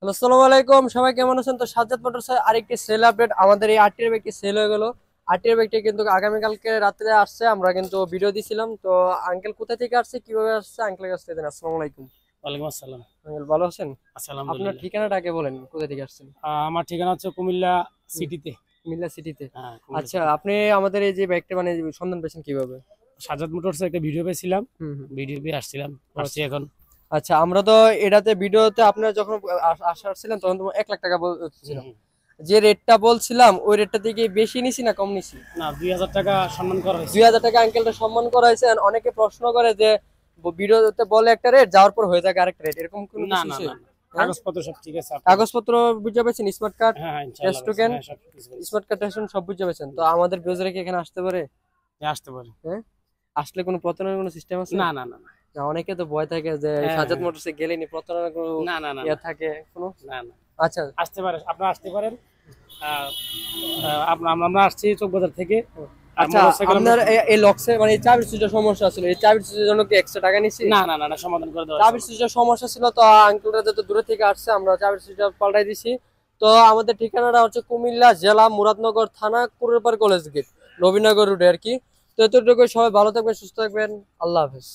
Hello, আসসালামু আলাইকুম। সবাই কেমন আছেন? তো সাজ্জাদ মোটরসের আরেকটি সেল আপডেট। আমাদের এই আরটিআর বাইকটি সেল হয়ে গেল। আরটিআর বাইকটি কিন্তু আগামীকালকে রাত্রে আসছে। আমরা কিন্তু ভিডিও দিছিলাম। তো আঙ্কেল কোথা থেকে আসছে, কিভাবে আসছে, আঙ্কেলের কাছ থেকে দেন। আসসালামু আলাইকুম। ওয়ালাইকুম আসসালাম। আঙ্কেল ভালো আছেন? আছি আপনার আলহামদুলিল্লাহ। ঠিকানাটা আগে বলেন, কোথা থেকে আসছেন? আমার ঠিকানা হচ্ছে কুমিল্লা হুম, সিটিতে। কুমিল্লা সিটিতে। হ্যাঁ, কুমিল্লা আচ্ছা, সিটি। আপনি আমাদের এই যে বাইকটা মানে সন্ধান পেয়েছেন কিভাবে? সাজ্জাদ মোটরসে একটা ভিডিও পেয়েছিলাম, হুম হুম। ভিডিও পেয়ে আসছিলাম, আসছি আচ্ছা এখন। আচ্ছা, আমরা তো এটাতে ভিডিওতে আপনারা যখন আসার ছিলেন তখন তো 1 লাখ টাকা হুম, বলছিলাম। হুম। যে রেটটা বলছিলাম ওই রেটটা থেকে বেশি নিছি না কম নিছি? না, 2000 টাকা সম্মান করা হয়েছে। 2,000 টাকা আঙ্কেলটা সম্মান করা হয়েছে। আর অনেকে প্রশ্ন করে যে ভিডিওতে বলে একটা রেট, যাওয়ার পর হয়ে থাকে আরেকটা রেট, এরকম কোনো না কিছু না হয়েছে? না না, হ্যাঁ, কাগজপত্র সব ঠিক আছে আপনার? কাগজপত্র বুঝে পেয়েছেন? স্মার্ট কার্ড, হ্যাঁ হ্যাঁ, টেস্ট ইনশাআল্লাহ পেয়েছি। টোকেন, হ্যাঁ, সব কিছু পেয়েছি। স্মার্ট কার্ড টেস্ট সব বুঝে পেয়েছেন? তো আমাদের ভিউজারে কি এখানে আসতে পারে? হ্যাঁ, আসতে পারে। হ্যাঁ, আসলে কোনো প্রতারণার কোনো সিস্টেম আছে? না না না না। না, অনেকে তো ভয় থাকে যে হ্যাঁ সাজ্জাদ হ্যাঁ। মোটরসে গেলেনি প্রতারণার কোনো না না না ইয়ে না থাকে কোনো? না না, আচ্ছা। আসতে পারে, আপনারা আসতে পারেন। আহ, আমরা আমরা আসছি চকবাজার থেকে। আর আচ্ছা, মোটরসাইকেল আমরা আপনার এই লক্সে মানে এই চাবির সুইচের সমস্যা ছিল, এই চাবির সুইচের জন্য কি এক্সট্রা টাকা নিছি? না না না না, সমাধান করে দেওয়া হয়েছে। চাবির সুইচের সমস্যা ছিল, তো আঙ্কেলরা যত দূরে থেকে আসছে আমরা চাবির সুইচটা পাল্টাই দিছি। তো আমাদের ঠিকানাটা হচ্ছে কুমিল্লা জেলা মুরাদনগর থানা কুড়েরপাড় কলেজ গেট, নবীনগর রোডে আর কি। তো এতটুকু, সবাই ভালো থাকবেন, সুস্থ থাকবেন। আল্লাহ হাফেজ।